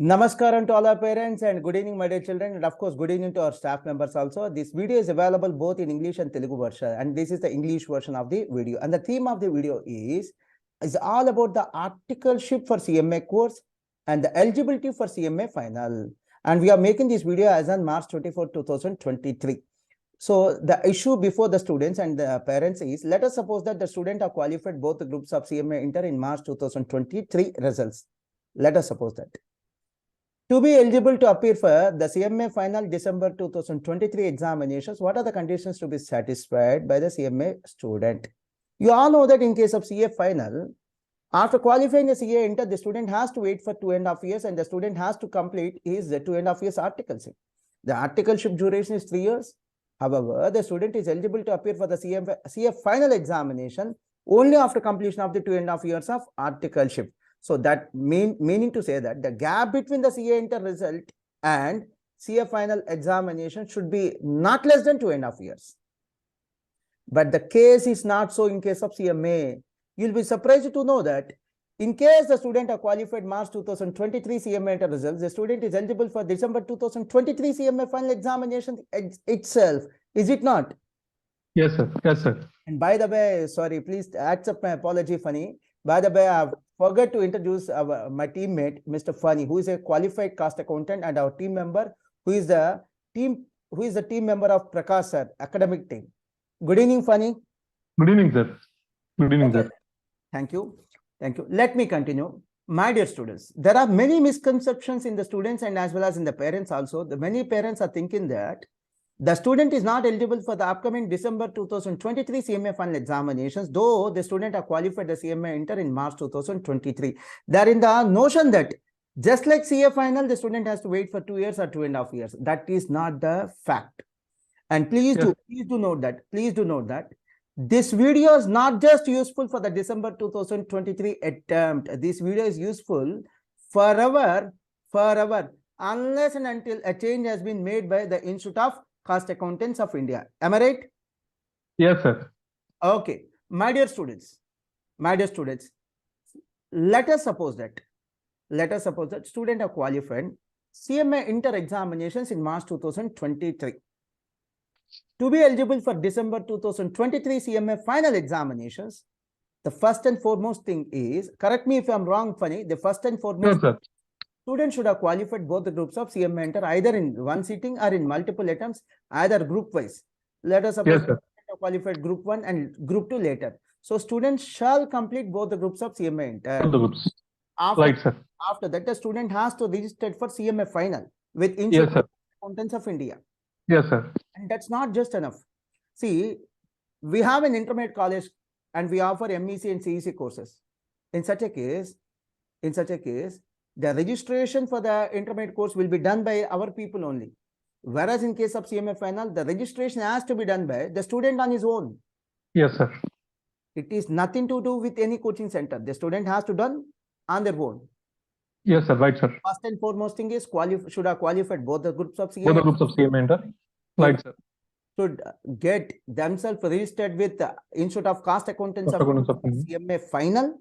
Namaskaram to all our parents and good evening, my dear children, and of course, good evening to our staff members also. This video is available both in English and Telugu version, and this is the English version of the video. And the theme of the video is all about the articleship for CMA course and the eligibility for CMA final. And we are making this video as on March 24, 2023. So the issue before the students and the parents is, let us suppose that the student have qualified both the groups of CMA Inter in March 2023 results. Let us suppose that. To be eligible to appear for the CMA final December 2023 examinations, what are the conditions to be satisfied by the CMA student? You all know that in case of CA final, after qualifying a CA Inter, the student has to wait for 2.5 years and the student has to complete his 2.5 years articleship. The articleship duration is 3 years. However, the student is eligible to appear for the CA final examination only after completion of the 2.5 years of articleship. So that meaning to say that the gap between the CA Inter result and CA final examination should be not less than 2.5 years. But the case is not so in case of CMA. You'll be surprised to know that in case the student are qualified March 2023 CMA Inter results, the student is eligible for December 2023 CMA final examination itself. Is it not? Yes, sir. Yes, sir. And by the way, sorry, please accept my apology, Funny. By the way, I've forgot to introduce my teammate, Mr. Funny, who is a qualified cost accountant, and our team member, who is the team member of Prakash sir, academic team. Good evening, Funny. Good evening, sir. Good evening, sir. Thank you. Thank you. Let me continue. My dear students, there are many misconceptions in the students and as well as in the parents also. The many parents are thinking that the student is not eligible for the upcoming December 2023 CMA final examinations, though the student are qualified the CMA Inter in March 2023. There in the notion that just like CA final, the student has to wait for 2 years or 2.5 years. That is not the fact. And please do note that. Please do note that this video is not just useful for the December 2023 attempt. This video is useful forever, unless and until a change has been made by the Institute of Cost Accountants of India. Am I right? Yes, sir. Okay. My dear students, let us suppose that student have qualified CMA Inter examinations in March 2023. To be eligible for December 2023 CMA final examinations, the first and foremost thing is, correct me if I'm wrong, Funny, the first and foremost, No, sir. Students should have qualified both the groups of CMA Inter either in one sitting or in multiple attempts, either group wise. Let us suppose Yes, qualified group 1 and group 2 later. So students shall complete both the groups of CMA Inter. All the groups. After, Right, sir. after that, the student has to register for CMA final with Yes, Institute sir. of Accountants of India. Yes, sir. And that's not just enough. See, we have an intermediate college and we offer MEC and CEC courses. In such a case, the registration for the intermediate course will be done by our people only. Whereas in case of CMA final, the registration has to be done by the student on his own. Yes, sir. It is nothing to do with any coaching center. The student has to done on their own. Yes, sir. Right, sir. First and foremost thing is should have qualified both the groups of CMA. Both the groups of CMA Inter. Right, sir. Should get themselves registered with the Institute of Cost Accountants of CMA final.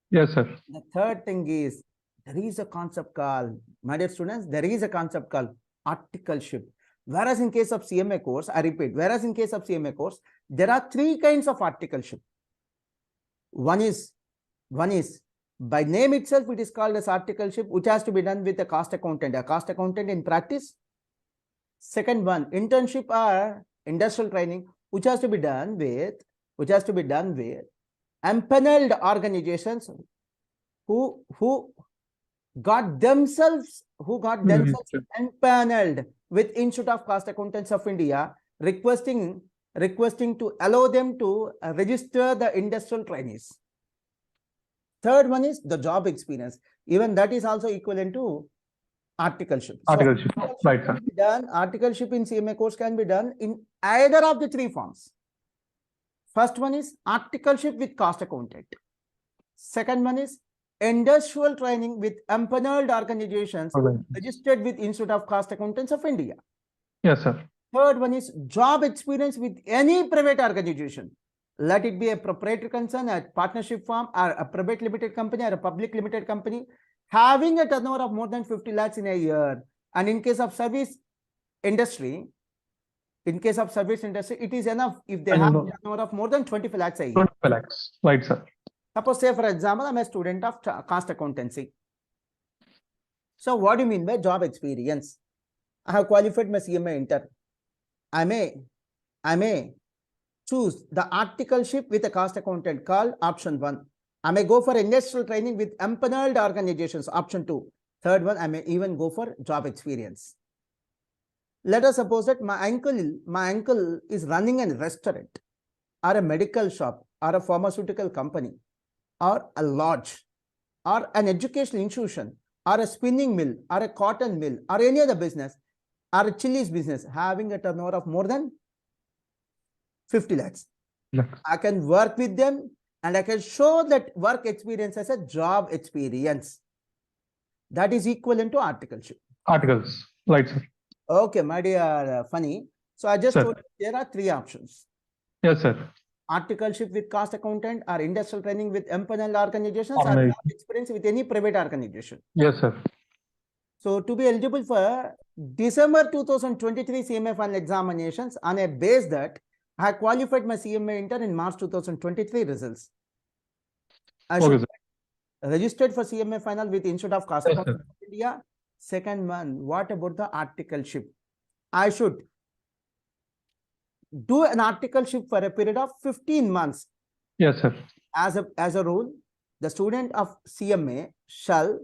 Yes, sir. The third thing is, there is a concept called, my dear students, there is a concept called articleship. Whereas in case of CMA course, I repeat, whereas in case of CMA course, there are 3 kinds of articleship. One is by name itself, it is called as articleship, which has to be done with a cost accountant in practice. Second one, internship or industrial training, which has to be done with empaneled organizations who got themselves empaneled with Institute of Cost Accountants of India, requesting to allow them to register the industrial trainees. Third one is the job experience. Even that is also equivalent to articleship. Articleship. Right, sir. Articleship in CMA course can be done in either of the 3 forms. First one is articleship with cost accountant. Second one is industrial training with empaneled organizations registered with Institute of Cost Accountants of India. Yes, sir. Third one is job experience with any private organization. Let it be a proprietary concern, a partnership firm, or a private limited company, or a public limited company. having a turnover of more than 50 lakhs in a year, and in case of service industry, it is enough if they And have a turnover of more than 25 lakhs a year. 25 lakhs. Right, sir. Suppose, say for example, I'm a student of cost accountancy. So what do you mean by job experience? I have qualified my CMA inter. I may choose the articleship with a cost accountant called option 1. I may go for industrial training with empaneled organizations, option 2. Third one, I may even go for job experience. Let us suppose that my uncle is running a restaurant or a medical shop or a pharmaceutical company or a lodge or an educational institution or a spinning mill or a cotton mill or any other business or a chilies business having a turnover of more than 50 lakhs. Lakhs. I can work with them and I can show that work experience as a job experience. That is equivalent to articleship. Articles. Right, sir. Okay, my dear Funny. So I just Sir. told you there are 3 options. Yes, sir. Articleship with cost accountant or industrial training with empaneled organizations or Organization. job experience with any private organization. Yes, sir. So to be eligible for December 2023 CMA final examinations, on a base that I have qualified my CMA inter in March 2023 results. I Okay, should sir. registered for CMA final with Institute of Cost Yes, Accounting of India. Second one, what about the articleship? I should do an articleship for a period of 15 months. Yes, sir. As a rule, the student of CMA shall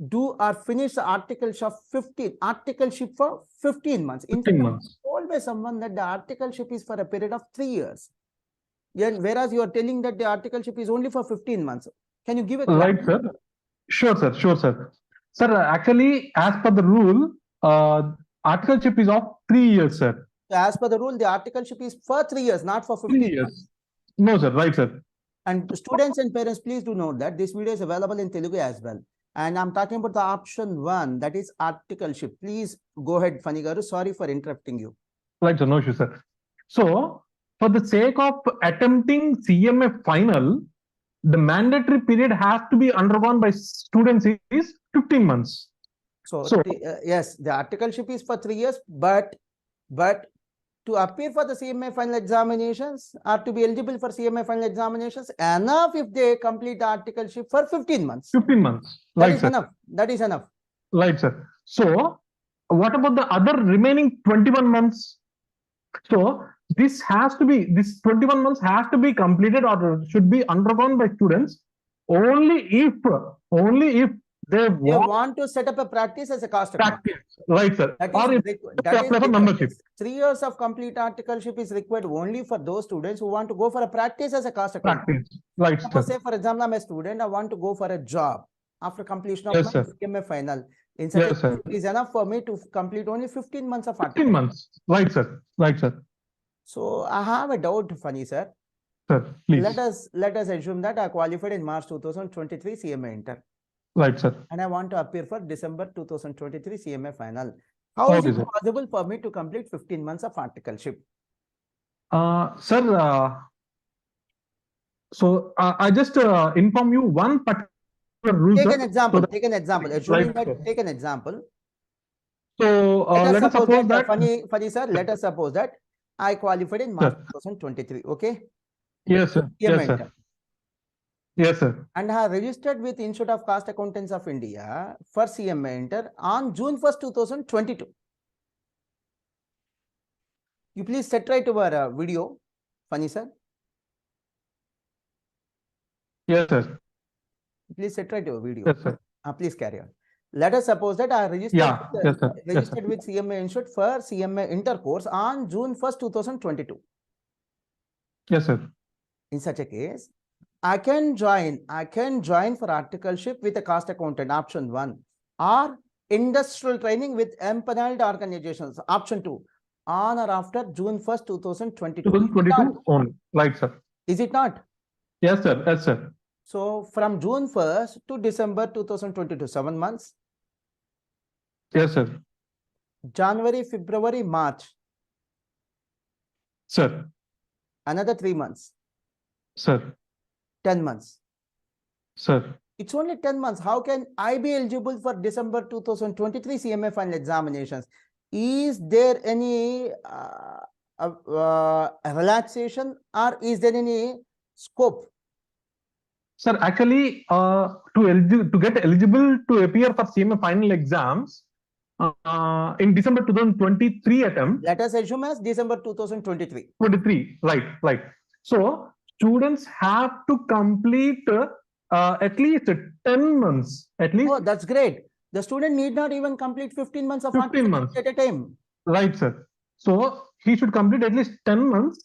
do or finish the articleship for 15 months. In 15 fact, months. told by someone that the articleship is for a period of 3 years. Whereas you are telling that the articleship is only for 15 months. Can you give a Right, sir. Sure, sir. Sure, sir. Sir, actually, as per the rule, articleship is of 3 years, sir. As per the rule, the articleship is for 3 years, not for 15 3 months. years. No, sir. Right, sir. And students and parents, please do note that this video is available in Telugu as well. And I'm talking about the option 1, that is articleship. Please go ahead, Funny Garu. Sorry for interrupting you. Right, sir. No issue, sir. So, for the sake of attempting CMA final, the mandatory period has to be undergone by students is 15 months. So, So- yes, the articleship is for 3 years, but to appear for the CMA final examinations or to be eligible for CMA final examinations, enough if they complete the articleship for 15 months. 15 months. That Right, is sir. enough. That is enough. Right, sir. So, what about the other remaining 21 months? So, this 21 months has to be completed or should be undergone by students only if they They want want to set up a practice as a cost account. practice. Right, sir. That Or is, if that they is apply for required. membership. 3 years of complete articleship is required only for those students who want to go for a practice as a cost account. Practice. Right, Suppose, sir. say, for example, I'm a student, I want to go for a job after completion of Yes, my sir. CMA final. In such Yes, a sir. it is enough for me to complete only 15 months of 15 articleship. months. Right, sir. Right, sir. So I have a doubt, Funny sir. Sir, please. Let us assume that I qualified in March 2023 CMA inter, Right, sir. and I want to appear for December 2023 CMA final. How is Okay, it sir. possible for me to complete 15 months of articleship? Sir, so I just inform you one particular rule, Take sir. an example. So Take an example. Assuming Right, that, sir. take an example. So let us suppose that. Funny sir, let us suppose that I qualified in March 2023. Okay. Yes, sir. CMA Yes, sir. inter. Yes, sir. And I have registered with Institute of Cost Accountants of India for CMA inter on June 1st, 2022. You please set right over video, Funny sir. Yes, sir. Please set right over video. Yes, sir. Please carry on. Let us suppose that I registered, Yeah. Yes, sir. Yes, sir. registered with CMA Institute for CMA inter course on June 1st, 2022. Yes, sir. In such a case, I can join for articleship with a cost accountant, option 1, or industrial training with empaneled organizations, option 2, on or after June 1st, 2022. 2022 only. Right, sir. Is it not? Yes, sir. Yes, sir. So from June 1st to December 2022, 7 months. Yes, sir. January, February, March, Sir. another 3 months, Sir. 10 months. Sir. It's only 10 months. How can I be eligible for December 2023 CMA final examinations? Is there any relaxation, or is there any scope? Sir, actually, to get eligible to appear for CMA final exams in December 2023 attempt. Let us assume as December 2023. 23, right. So students have to complete at least 10 months. Oh, that's great. The student need not even complete 15 months of 15 months at a time. Right, sir. So he should complete at least 10 months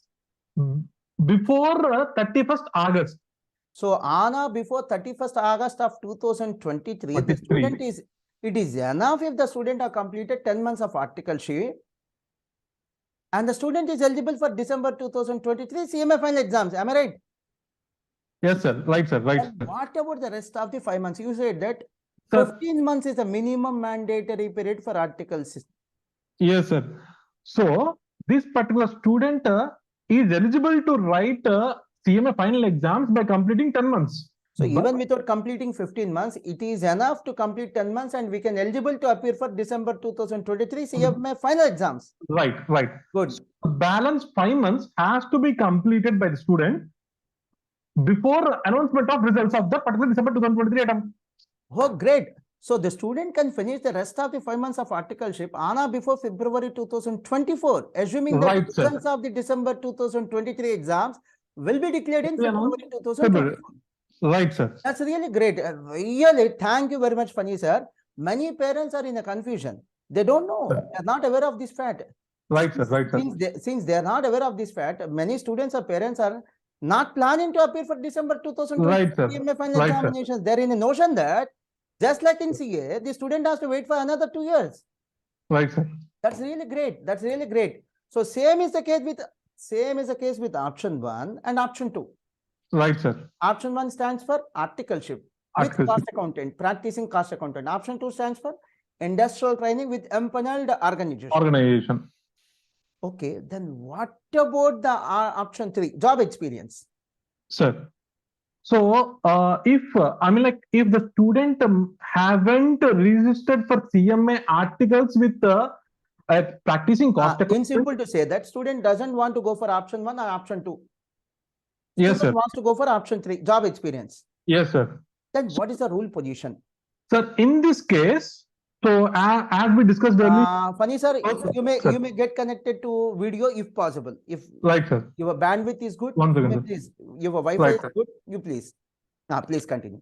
before 31st August. So on before 31st August of 2023, the student is, it is enough if the student have completed 10 months of articleship and the student is eligible for December 2023 CMA final exams. Am I right? Yes, sir. Right, sir. Right. And what about the rest of the 5 months? You said that Sir, 15 months is the minimum mandatory period for articles. Yes, sir. So this particular student is eligible to write CMA final exams by completing 10 months. So even without completing 15 months, it is enough to complete 10 months and we can eligible to appear for December 2023 CMA final exams. Right. Good. So balance 5 months has to be completed by the student before announcement of results of the particular December 2023 attempt. Oh, great. So the student can finish the rest of the 5 months of articleship on or before February 2024, assuming that Right, the results of the December 2023 exams will be declared in February 2024. February. Right, sir. That's really great. Really, thank you very much, Fani sir. Many parents are in a confusion. They don't know. They are not aware of this fact. Right, sir. Right, sir. Since they are not aware of this fact, many students or parents are not planning to appear for December 2020 Right, sir. CMA final examinations. They're in a notion that just like in CA, the student has to wait for another 2 years. Right, sir. That's really great. That's really great. So same is the case with option 1 and option 2. Right, sir. Option 1 stands for articleship with cost accountant, practicing cost accountant. Option 2 stands for industrial training with empaneled organization. Okay, then what about the option 3, job experience? Sir, so if the student haven't registered for CMA articles with practicing cost accountant, in simple to say that student doesn't want to go for option 1 or option 2. Yes, student sir. Wants to go for option 3, job experience. Yes, sir. Then what is the rule position? Sir, in this case, so as we discussed earlier, Funny sir, you may get connected to video if possible. If right, sir. Your bandwidth is good, please. Your Wi-Fi is good, you please. Please continue.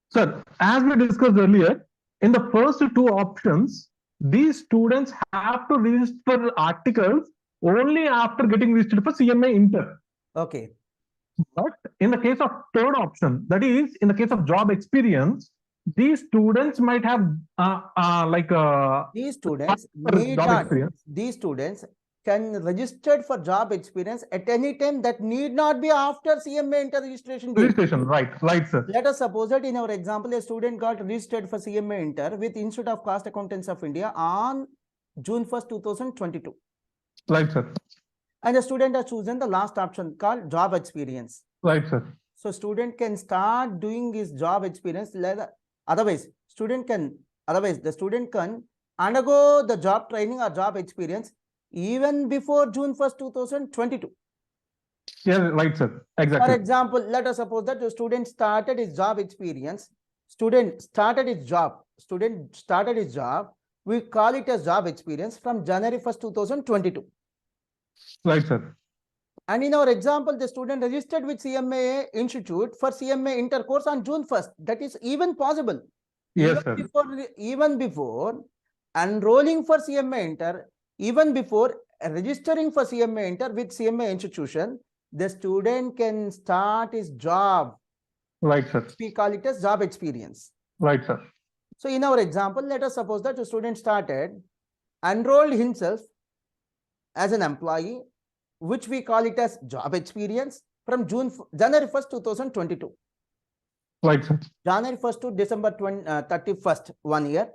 Sir, as we discussed earlier, in the first 2 options, these students have to register articles only after getting registered for CMA Inter. Okay. But in the case of third option, that is, in the case of job experience, these students might have these students can register for job experience at any time that need not be after CMA Inter registration date. Right, sir. Let us suppose that in our example, a student got registered for CMA Inter with Institute of Cost Accountants of India on June 1st, 2022. Right, sir. And the student has chosen the last option called job experience. Right, sir. So student can start doing his job experience. Otherwise, the student can undergo the job training or job experience even before June 1st, 2022. Yeah, right, sir. Exactly. For example, let us suppose that the student started his job experience. Student started his job. We call it as job experience from January 1st, 2022. Right, sir. And in our example, the student registered with CMA Institute for CMA Inter course on June 1st. That is even possible. Yes, even before enrolling for CMA Inter, even before registering for CMA Inter with CMA institution, the student can start his job. Right, sir. We call it as job experience. Right, sir. So in our example, let us suppose that the student enrolled himself as an employee, which we call it as job experience from January 1st, 2022. Right, sir. January 1st to December 31st, 1 year.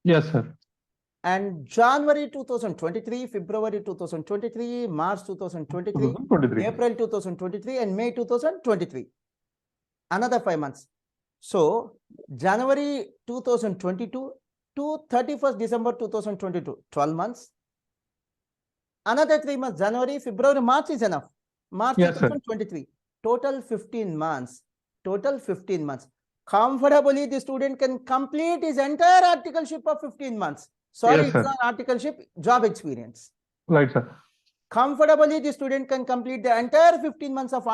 Yes, sir. And January 2023, February 2023, March 2023, April 2023, and May 2023. Another 5 months. So January 2022 to 31st December 2022, 12 months. Another 3 months, January, February, March is enough. March Yes, sir. 2023, total 15 months. Total 15 months. Comfortably, the student can complete his entire articleship of 15 months. Sorry, Yes, it's sir. not articleship, job experience. Right, sir. Comfortably, the student can complete the entire 15 months of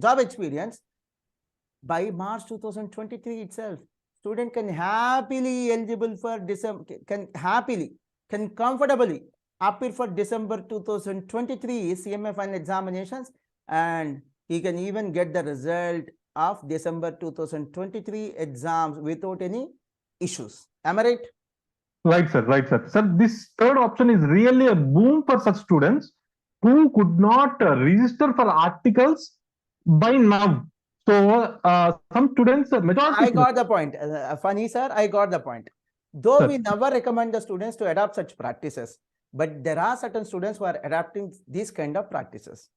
job experience by March 2023 itself. Student can happily eligible for December, can comfortably appear for December 2023 CMA final examinations, and he can even get the result of December 2023 exams without any issues. Am I right? Right, sir. Right, sir. Sir, this third option is really a boom for such students who could not register for articles by now. So, some students, majority I got students, the point. Funny, sir, I got the point. Though sir. we never recommend the students to adopt such practices, but there are certain students who are adapting these kind of practices.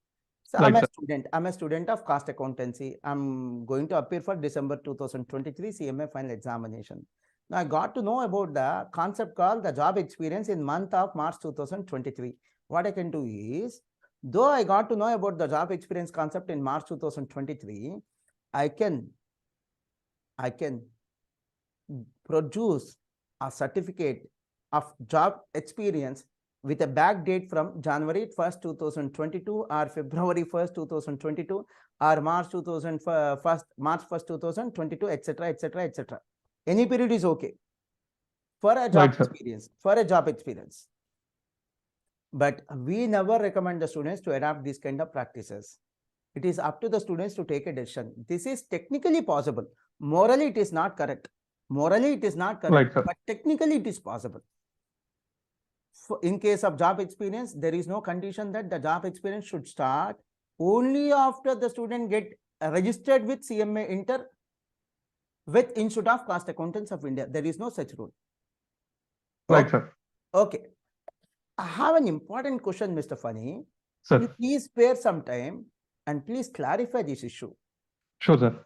So Right, sir. I'm a student of cost accountancy. I'm going to appear for December 2023 CMA final examination. Now I got to know about the concept called the job experience in month of March 2023. What I can do is, though I got to know about the job experience concept in March 2023, I can produce a certificate of job experience with a back date from January 1st, 2022 or February 1st, 2022 or March 1st, 2022, etc., etc., etc. Any period is okay for a job Right, sir. experience. But we never recommend the students to adopt these kind of practices. It is up to the students to take a decision. This is technically possible. Morally, it is not correct. Right, sir. But technically it is possible. In case of job experience, there is no condition that the job experience should start only after the student get registered with CMA Inter with Institute of Cost Accountants of India. There is no such rule. Right, sir. Okay. I have an important question, Mr. Funny. Sir. Please spare some time and please clarify this issue. Sure, sir.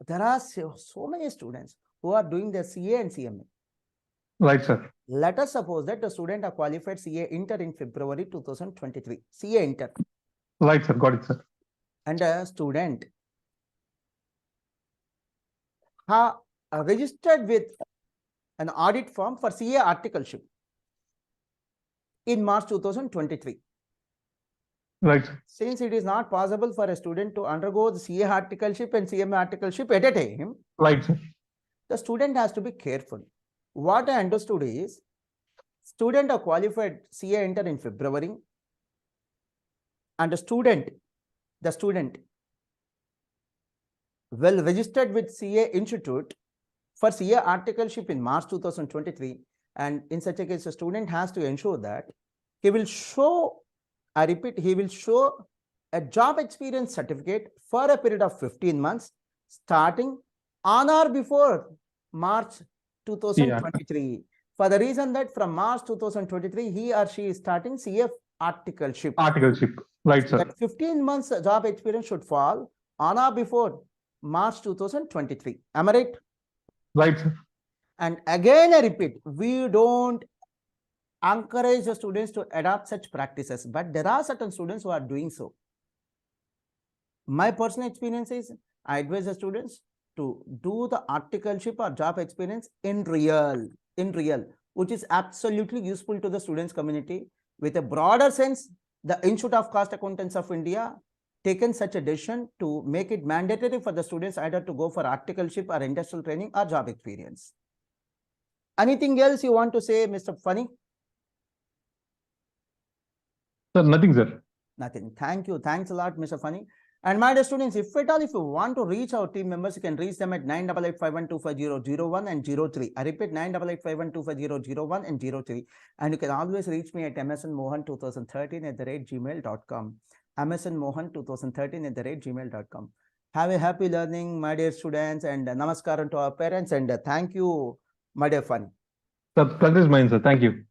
There are so many students who are doing their CA and CMA. Right, sir. Let us suppose that the student are qualified CA Inter in February 2023. CA Inter. Right, sir. Got it, sir. And a student have registered with an audit firm for CA articleship in March 2023. Right, sir. Since it is not possible for a student to undergo the CA articleship and CMA articleship at a time, right, sir. The student has to be careful. What I understood is, student are qualified CA Inter in February, and the student well registered with CA Institute for CA articleship in March 2023, and in such a case, a student has to ensure that he will show, I repeat, he will show a job experience certificate for a period of 15 months, starting on or before March 2023. Yeah. For the reason that from March 2023, he or she is starting CF articleship. Right, sir. That 15 months job experience should fall on or before March 2023. Am I right? Right, sir. And again, I repeat, we don't encourage the students to adopt such practices, but there are certain students who are doing so. My personal experience is, I advise the students to do the articleship or job experience in real, which is absolutely useful to the students community. With a broader sense, the Institute of Cost Accountants of India taken such a decision to make it mandatory for the students either to go for articleship or industrial training or job experience. Anything else you want to say, Mr. Funny? Sir, nothing, sir. Nothing. Thank you. Thanks a lot, Mr. Funny. And my dear students, if at all, if you want to reach our team members, you can reach them at 9885125001 and 03. I repeat, 9885125001 and 03. And you can always reach me at msnmohan2013@gmail.com. msnmohan2013@gmail.com. Have a happy learning, my dear students, and namaskaram to our parents. And thank you, my dear Funny. Sir, pleasure is mine, sir. Thank you.